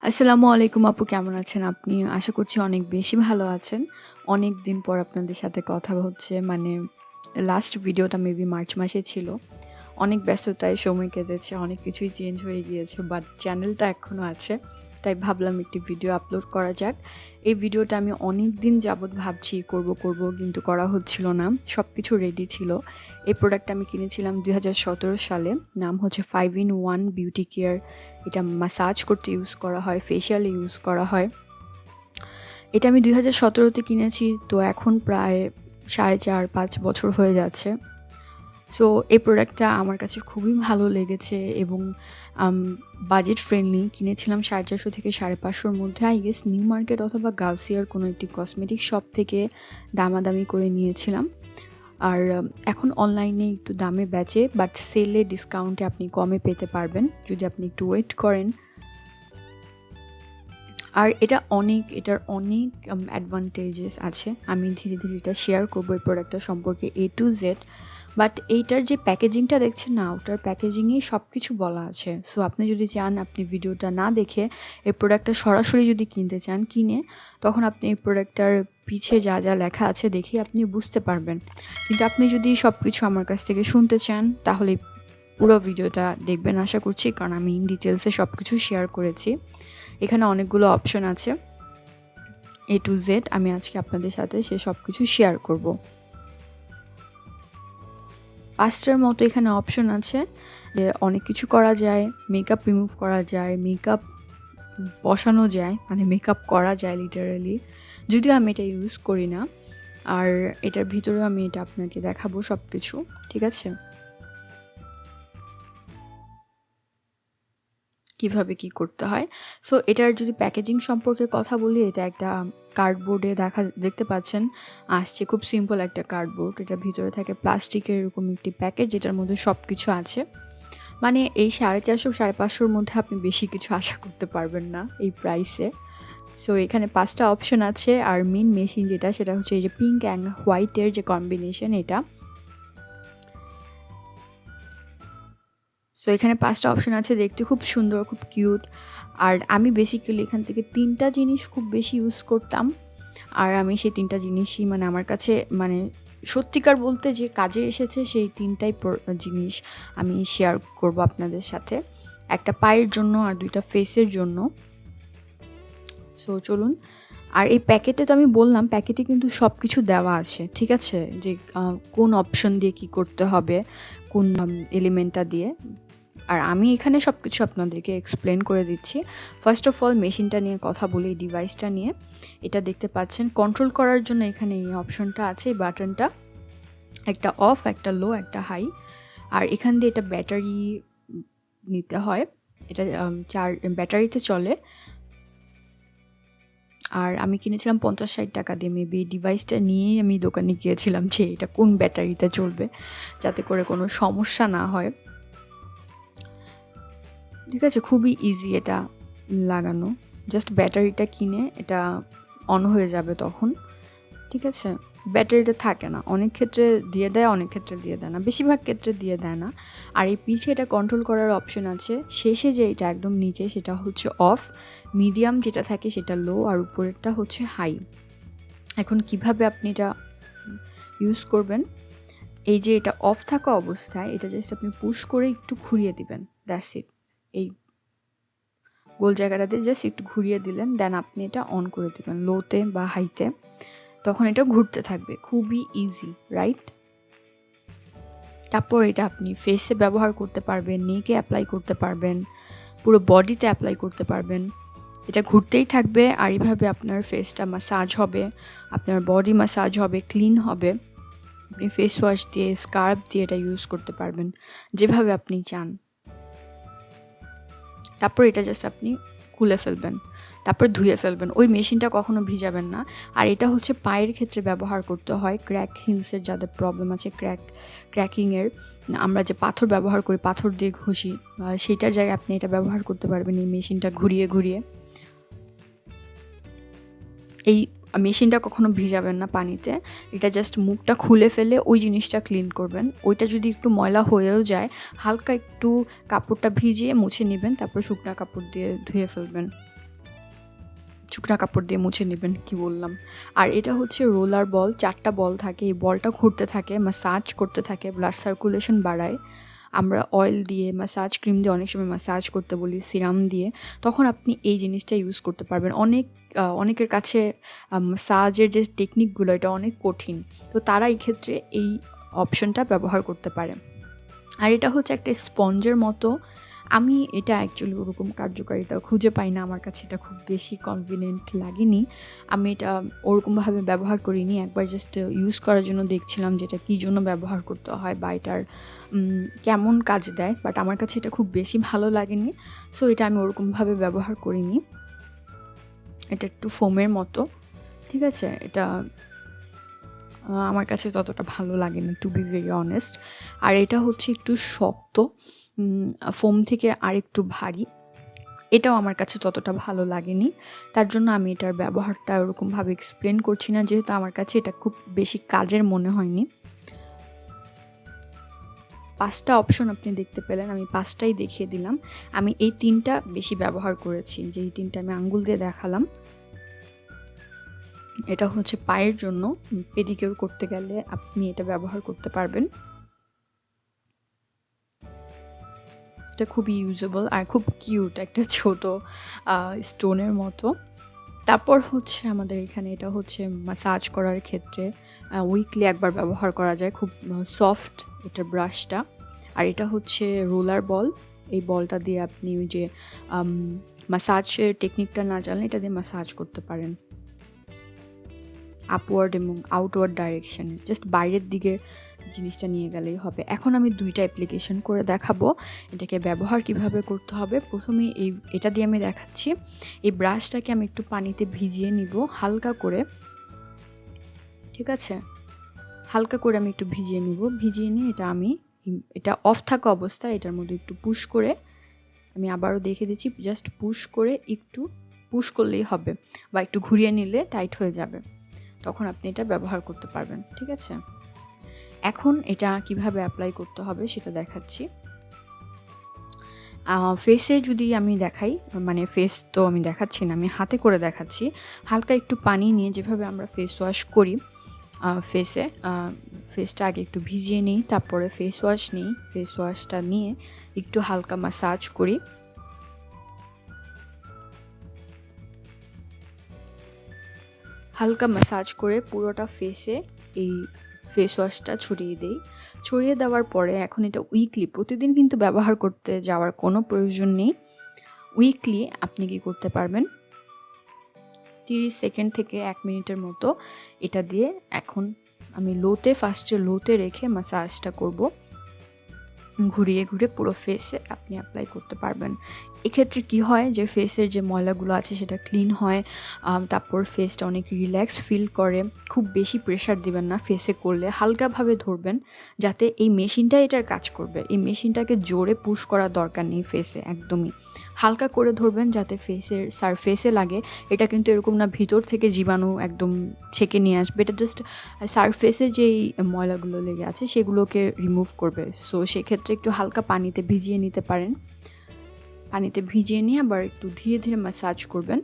আসসালামু আলাইকুম আপু, কেমন আছেন আপনি? আশা করছি অনেক বেশি ভালো আছেন। অনেক দিন পর আপনাদের সাথে কথা হচ্ছে, লাস্ট ভিডিওটা মেবি মার্চ মাসে ছিল। অনেক ব্যস্ততায় সময় কেটেছে, অনেক কিছুই চেঞ্জ হয়ে গিয়েছে, বাট চ্যানেলটা এখনও আছে। তাই ভাবলাম একটি ভিডিও আপলোড করা যাক। এই ভিডিওটা আমি অনেক দিন যাবৎ ভাবছি করব কিন্তু করা হচ্ছিল না। সব কিছু রেডি ছিল। এই প্রোডাক্টটা আমি কিনেছিলাম 2017 সালে। নাম হচ্ছে 5-in-1 বিউটি কেয়ার। এটা ম্যাসাজ করতে ইউজ করা হয়, ফেশিয়ালে ইউজ করা হয়। এটা আমি 2017-তে কিনেছি, তো এখন প্রায় 4.5-5 বছর হয়ে যাচ্ছে। সো এই প্রোডাক্টটা আমার কাছে খুবই ভালো লেগেছে এবং বাজেট ফ্রেন্ডলি। কিনেছিলাম 450 থেকে 550-র মধ্যে। আই গেস নিউ মার্কেট অথবা গাউসিয়ার কোনো একটি কসমেটিক শপ থেকে দামাদামি করে নিয়েছিলাম। আর এখন অনলাইনে একটু দামে বেচে, বাট সেলে ডিসকাউন্টে আপনি কমে পেতে পারবেন যদি আপনি একটু ওয়েট করেন। আর এটার অনেক অ্যাডভান্টেজেস আছে। আমি ধীরে ধীরে এটা শেয়ার করবো এই প্রোডাক্টটা সম্পর্কে A to Z। বাট এইটার যে প্যাকেজিংটা দেখছেন না, ওটার প্যাকেজিংয়েই সব কিছু বলা আছে। সো আপনি যদি চান, আপনি ভিডিওটা না দেখে এই প্রোডাক্টটা সরাসরি যদি কিনতে চান, কিনে তখন আপনি এই প্রোডাক্টটার পিছে যা যা লেখা আছে দেখে আপনি বুঝতে পারবেন। কিন্তু আপনি যদি সব কিছু আমার কাছ থেকে শুনতে চান, তাহলে পুরো ভিডিওটা দেখবেন আশা করছি, কারণ আমি ইন ডিটেলসে সব কিছু শেয়ার করেছি। এখানে অনেকগুলো অপশন আছে, A to Z। আমি আজকে আপনাদের সাথে সে সব কিছু শেয়ার করব। 5টার মতো এখানে অপশন আছে, যে অনেক কিছু করা যায়। মেকআপ রিমুভ করা যায়, মেকআপ বসানো যায়, মেকআপ করা যায় লিটারালি। যদিও আমি এটা ইউজ করি না। আর এটার ভিতরেও আমি এটা আপনাকে দেখাবো সব কিছু, ঠিক আছে, কিভাবে কি করতে হয়। সো এটার যদি প্যাকেজিং সম্পর্কে কথা বলি, এটা একটা কার্ডবোর্ডে দেখতে পাচ্ছেন আসছে। খুব সিম্পল একটা কার্ডবোর্ড। এটার ভিতরে থাকে প্লাস্টিকের এরকম একটি প্যাকেট, যেটার মধ্যে সব কিছু আছে। এই 450-550-র মধ্যে আপনি বেশি কিছু আশা করতে পারবেন না এই প্রাইসে। সো এখানে 5টা অপশন আছে। আর মেন মেশিন যেটা, সেটা হচ্ছে এই যে পিঙ্ক অ্যান্ড হোয়াইটের যে কম্বিনেশন, এটা। সো এখানে 5টা অপশন আছে, দেখতে খুব সুন্দর, খুব কিউট। আর আমি বেসিক্যালি এখান থেকে 3টা জিনিস খুব বেশি ইউজ করতাম। আর আমি সেই 3টা জিনিসই আমার কাছে সত্যিকার বলতে যে কাজে এসেছে, সেই 3টাই জিনিস আমি শেয়ার করব আপনাদের সাথে। একটা পায়ের জন্য আর 2টা ফেসের জন্য। সো চলুন। আর এই প্যাকেটে তো আমি বললাম, প্যাকেটে কিন্তু সব কিছু দেওয়া আছে, ঠিক আছে, যে কোন অপশন দিয়ে কি করতে হবে, কোন এলিমেন্টটা দিয়ে। আর আমি এখানে সব কিছু আপনাদেরকে এক্সপ্লেন করে দিচ্ছি। ফার্স্ট অফ অল মেশিনটা নিয়ে কথা বলি, এই ডিভাইসটা নিয়ে। এটা দেখতে পাচ্ছেন, কন্ট্রোল করার জন্য এখানে এই অপশনটা আছে, এই বাটনটা। একটা অফ, একটা লো, একটা হাই। আর এখান দিয়ে এটা ব্যাটারি নিতে হয়। এটা ব্যাটারিতে চলে। আর আমি কিনেছিলাম 50-60 টাকা দিয়ে। মেবি ডিভাইসটা নিয়েই আমি দোকানে গিয়েছিলাম যে এটা কোন ব্যাটারিতে চলবে, যাতে করে কোনো সমস্যা না হয়। ঠিক আছে, খুবই ইজি এটা লাগানো। জাস্ট ব্যাটারিটা কিনে এটা অন হয়ে যাবে তখন, ঠিক আছে। ব্যাটারিটা থাকে না, অনেক ক্ষেত্রে দিয়ে দেয়, অনেক ক্ষেত্রে দিয়ে দেয় না, বেশিরভাগ ক্ষেত্রে দিয়ে দেয় না। আর এই পিছে এটা কন্ট্রোল করার অপশন আছে। শেষে যে এটা একদম নিচে, সেটা হচ্ছে অফ। মিডিয়াম যেটা থাকে সেটা লো, আর উপরেরটা হচ্ছে হাই। এখন কিভাবে আপনি এটা ইউজ করবেন, এই যে এটা অফ থাকা অবস্থায় এটা জাস্ট আপনি পুশ করে একটু ঘুরিয়ে দিবেন, দ্যাটস ইট। এই গোল জায়গাটাতে জাস্ট একটু ঘুরিয়ে দিলেন, দেন আপনি এটা অন করে দেবেন লোতে বা হাইতে। তখন এটা ঘুরতে থাকবে। খুবই ইজি, রাইট? তারপর এটা আপনি ফেসে ব্যবহার করতে পারবেন, নেকে অ্যাপ্লাই করতে পারবেন, পুরো বডিতে অ্যাপ্লাই করতে পারবেন। এটা ঘুরতেই থাকবে, আর এইভাবে আপনার ফেসটা ম্যাসাজ হবে, আপনার বডি ম্যাসাজ হবে, ক্লিন হবে। আপনি ফেস ওয়াশ দিয়ে, স্কার্ফ দিয়ে এটা ইউজ করতে পারবেন যেভাবে আপনি চান। তারপর এটা জাস্ট আপনি খুলে ফেলবেন, তারপর ধুয়ে ফেলবেন। ওই মেশিনটা কখনো ভিজাবেন না। আর এটা হচ্ছে পায়ের ক্ষেত্রে ব্যবহার করতে হয়, ক্র্যাক হিলসের যাদের প্রবলেম আছে, ক্র্যাকিংয়ের। আমরা যে পাথর ব্যবহার করি, পাথর দিয়ে ঘষি, সেইটার জায়গায় আপনি এটা ব্যবহার করতে পারবেন, এই মেশিনটা ঘুরিয়ে ঘুরিয়ে। এই মেশিনটা কখনো ভিজাবেন না পানিতে। এটা জাস্ট মুখটা খুলে ফেলে ওই জিনিসটা ক্লিন করবেন। ওইটা যদি একটু ময়লা হয়েও যায়, হালকা একটু কাপড়টা ভিজিয়ে মুছে নেবেন, তারপর শুকনা কাপড় দিয়ে ধুয়ে ফেলবেন। শুকনা কাপড় দিয়ে মুছে নেবেন, কি বললাম। আর এটা হচ্ছে রোলার বল, 4টা বল থাকে, এই বলটা ঘুরতে থাকে, ম্যাসাজ করতে থাকে, ব্লাড সার্কুলেশন বাড়ায়। আমরা অয়েল দিয়ে, ম্যাসাজ ক্রিম দিয়ে অনেক সময় ম্যাসাজ করতে বলি, সিরাম দিয়ে, তখন আপনি এই জিনিসটা ইউজ করতে পারবেন। অনেকের কাছে ম্যাসাজের যে টেকনিকগুলো এটা অনেক কঠিন, তো তারা এই ক্ষেত্রে এই অপশনটা ব্যবহার করতে পারে। আর এটা হচ্ছে একটা স্পঞ্জের মতো। আমি এটা অ্যাকচুয়ালি ওরকম কার্যকারিতা খুঁজে পাই না, আমার কাছে এটা খুব বেশি কনভিনিয়েন্ট লাগেনি, আমি এটা ওরকমভাবে ব্যবহার করিনি। একবার জাস্ট ইউজ করার জন্য দেখছিলাম যে এটা কী জন্য ব্যবহার করতে হয় বা এটার কেমন কাজ দেয়, বাট আমার কাছে এটা খুব বেশি ভালো লাগেনি, সো এটা আমি ওরকমভাবে ব্যবহার করিনি। এটা একটু ফোমের মতো, ঠিক আছে, এটা আমার কাছে ততটা ভালো লাগেনি, টু বি ভেরি অনেস্ট। আর এটা হচ্ছে একটু শক্ত, ফোম থেকে আর একটু ভারী, এটাও আমার কাছে ততটা ভালো লাগেনি। তার জন্য আমি এটার ব্যবহারটা ওরকমভাবে এক্সপ্লেন করছি না, যেহেতু আমার কাছে এটা খুব বেশি কাজের মনে হয়নি। 5টা অপশন আপনি দেখতে পেলেন, আমি 5টাই দেখিয়ে দিলাম। আমি এই 3টা বেশি ব্যবহার করেছি, যে এই 3টা আমি আঙ্গুল দিয়ে দেখালাম। এটা হচ্ছে পায়ের জন্য, পেডিকিউর করতে গেলে আপনি এটা ব্যবহার করতে পারবেন। এটা খুবই ইউজেবল আর খুব কিউট, একটা ছোট স্টোনের মতো। তারপর হচ্ছে আমাদের এখানে এটা হচ্ছে ম্যাসাজ করার ক্ষেত্রে উইকলি একবার ব্যবহার করা যায়, খুব সফট এটার ব্রাশটা। আর এটা হচ্ছে রোলার বল, এই বলটা দিয়ে আপনি ওই যে ম্যাসাজের টেকনিকটা না জানলে এটা দিয়ে ম্যাসাজ করতে পারেন আপওয়ার্ড এবং আউটওয়ার্ড ডাইরেকশানে, জাস্ট বাইরের দিকে জিনিসটা নিয়ে গেলেই হবে। এখন আমি 2টা অ্যাপ্লিকেশন করে দেখাবো এটাকে ব্যবহার কিভাবে করতে হবে। প্রথমে এটা দিয়ে আমি দেখাচ্ছি। এই ব্রাশটাকে আমি একটু পানিতে ভিজিয়ে নিব হালকা করে, ঠিক আছে, হালকা করে আমি একটু ভিজিয়ে নিয়ে এটা অফ থাকা অবস্থায় এটার মধ্যে একটু পুশ করে, আমি আবারও দেখে দিচ্ছি, জাস্ট পুশ করে একটু পুশ করলেই হবে, বা একটু ঘুরিয়ে নিলে টাইট হয়ে যাবে, তখন আপনি এটা ব্যবহার করতে পারবেন, ঠিক আছে। এখন এটা কিভাবে অ্যাপ্লাই করতে হবে সেটা দেখাচ্ছি। ফেসে যদি আমি দেখাই, মানে ফেস তো আমি দেখাচ্ছি না, আমি হাতে করে দেখাচ্ছি। হালকা একটু পানি নিয়ে যেভাবে আমরা ফেস ওয়াশ করি, ফেসটা আগে একটু ভিজিয়ে নিই, তারপরে ফেস ওয়াশ নিই, ফেস ওয়াশটা নিয়ে একটু হালকা ম্যাসাজ করি। হালকা ম্যাসাজ করে পুরোটা ফেসে এই ফেস ওয়াশটা ছড়িয়ে দেওয়ার পরে এখন এটা উইকলি, প্রতিদিন কিন্তু ব্যবহার করতে যাওয়ার কোনো প্রয়োজন নেই। উইকলি আপনি কি করতে পারবেন, 30 সেকেন্ড থেকে 1 মিনিটের মতো এটা দিয়ে, এখন আমি ফার্স্টে লোতে রেখে ম্যাসাজটা করব, ঘুরিয়ে পুরো ফেসে আপনি অ্যাপ্লাই করতে পারবেন। এক্ষেত্রে কি হয় যে ফেসের যে ময়লাগুলো আছে সেটা ক্লিন হয়, তারপর ফেসটা অনেক রিল্যাক্স ফিল করে। খুব বেশি প্রেশার দিবেন না ফেসে করলে, হালকাভাবে ধরবেন, যাতে এই মেশিনটা এটার কাজ করবে। এই মেশিনটাকে জোরে পুশ করার দরকার নেই ফেসে, একদমই হালকা করে ধরবেন যাতে ফেসের সারফেসে লাগে। এটা কিন্তু এরকম না ভিতর থেকে জীবাণু একদম ছেঁকে নিয়ে আসবে, এটা জাস্ট সারফেসে যেই ময়লাগুলো লেগে আছে সেগুলোকে রিমুভ করবে। সো সেক্ষেত্রে একটু হালকা পানিতে ভিজিয়ে নিতে পারেন, পানিতে ভিজিয়ে নিয়ে আবার একটু ধীরে ধীরে ম্যাসাজ করবেন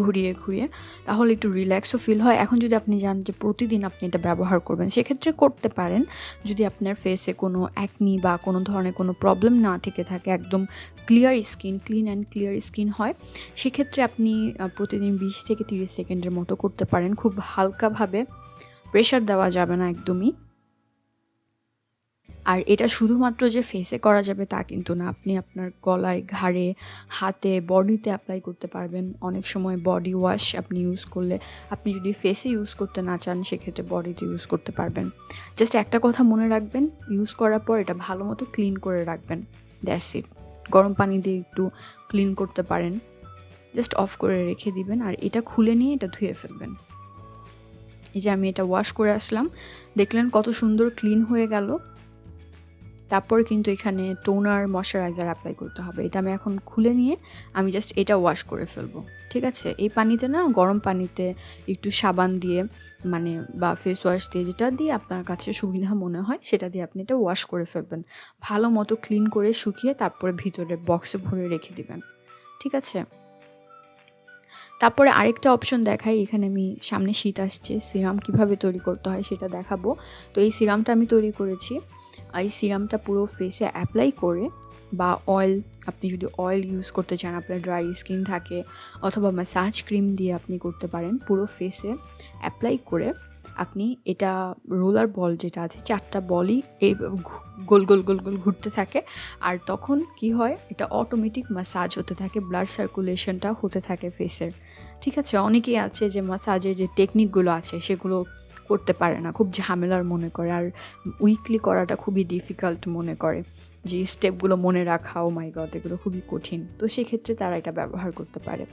ঘুরিয়ে, তাহলে একটু রিল্যাক্সও ফিল হয়। এখন যদি আপনি জানেন যে প্রতিদিন আপনি এটা ব্যবহার করবেন, সেক্ষেত্রে করতে পারেন। যদি আপনার ফেসে কোনো অ্যাকনি বা কোনো ধরনের কোনো প্রবলেম না থেকে থাকে, একদম ক্লিন অ্যান্ড ক্লিয়ার স্কিন হয়, সেক্ষেত্রে আপনি প্রতিদিন 20 থেকে 30 সেকেন্ডের মতো করতে পারেন। খুব হালকাভাবে, প্রেশার দেওয়া যাবে না একদমই। আর এটা শুধুমাত্র যে ফেসে করা যাবে তা কিন্তু না, আপনি আপনার গলায়, ঘাড়ে, হাতে, বডিতে অ্যাপ্লাই করতে পারবেন। অনেক সময় বডি ওয়াশ আপনি ইউজ করলে, আপনি যদি ফেসে ইউজ করতে না চান সেক্ষেত্রে বডিতে ইউজ করতে পারবেন। জাস্ট একটা কথা মনে রাখবেন, ইউজ করার পর এটা ভালো মতো ক্লিন করে রাখবেন, দ্যাটস ইট। গরম পানি দিয়ে একটু ক্লিন করতে পারেন, জাস্ট অফ করে রেখে দিবেন, আর এটা খুলে নিয়ে এটা ধুয়ে ফেলবেন। এই যে আমি এটা ওয়াশ করে আসলাম, দেখলেন কত সুন্দর ক্লিন হয়ে গেল। তারপর কিন্তু এখানে টোনার, ময়শ্চারাইজার অ্যাপ্লাই করতে হবে। এটা আমি এখন খুলে নিয়ে আমি জাস্ট এটা ওয়াশ করে ফেলবো, ঠিক আছে। এই পানিতে না, গরম পানিতে একটু সাবান দিয়ে, মানে বা ফেস ওয়াশ দিয়ে, যেটা দিয়ে আপনার কাছে সুবিধা মনে হয় সেটা দিয়ে আপনি এটা ওয়াশ করে ফেলবেন, ভালো মতো ক্লিন করে শুকিয়ে তারপরে ভিতরে বক্সে ভরে রেখে দিবেন, ঠিক আছে। তারপরে আরেকটা অপশন দেখাই, এখানে আমি সামনে শীত আসছে, সিরাম কিভাবে তৈরি করতে হয় সেটা দেখাবো। তো এই সিরামটা আমি তৈরি করেছি। এই সিরামটা পুরো ফেসে অ্যাপ্লাই করে, বা অয়েল, আপনি যদি অয়েল ইউজ করতে চান, আপনার ড্রাই স্কিন থাকে, অথবা ম্যাসাজ ক্রিম দিয়ে আপনি করতে পারেন, পুরো ফেসে অ্যাপ্লাই করে আপনি এটা রোলার বল যেটা আছে, 4টা বলই এই গোল গোল গোল গোল ঘুরতে থাকে, আর তখন কি হয়, এটা অটোমেটিক ম্যাসাজ হতে থাকে, ব্লাড সার্কুলেশনটা হতে থাকে ফেসের। ঠিক আছে, অনেকেই আছে যে ম্যাসাজের যে টেকনিকগুলো আছে সেগুলো করতে পারে না, খুব ঝামেলার মনে করে, আর উইকলি করাটা খুবই ডিফিকাল্ট মনে করে, যে স্টেপগুলো মনে রাখা, ও মাই গড, এগুলো খুবই কঠিন। তো সেক্ষেত্রে তারা এটা ব্যবহার করতে পারে।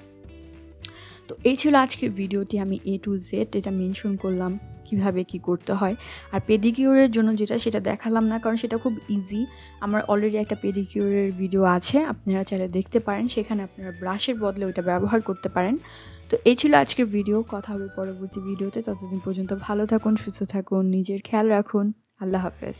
তো এই ছিল আজকের ভিডিওটি, আমি A to Z এটা মেনশন করলাম কিভাবে কি করতে হয়। আর পেডিকিউরের জন্য যেটা, সেটা দেখালাম না, কারণ সেটা খুব ইজি। আমার অলরেডি একটা পেডিকিউরের ভিডিও আছে, আপনারা চাইলে দেখতে পারেন, সেখানে আপনারা ব্রাশের বদলে ওইটা ব্যবহার করতে পারেন। তো এই ছিল আজকের ভিডিও, কথা হবে পরবর্তী ভিডিওতে। ততদিন পর্যন্ত ভালো থাকুন, সুস্থ থাকুন, নিজের খেয়াল রাখুন। আল্লাহ হাফেজ।